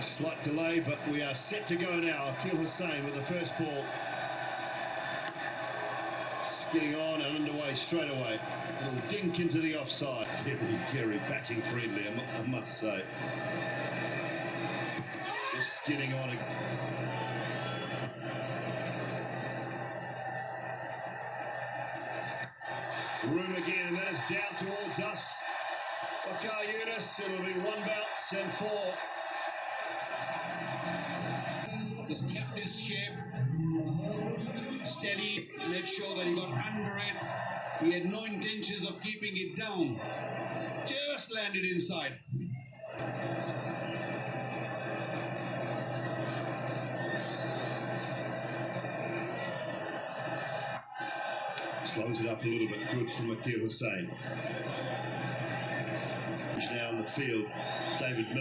Slight delay, but we are set to go now. Akil Hussain with the first ball. Getting on and underway straight away. A little dink into the offside. Very, very batting friendly, I must say. Just getting on again. Room again, and that is down towards us. Wakar Yunus, it'll be one bounce and four. Just kept his shape steady, made sure that he got under it. He had no intentions of keeping it down. Just landed inside. Slows it up a little bit. Good from Akil Hussain. Now in the field, David Miller.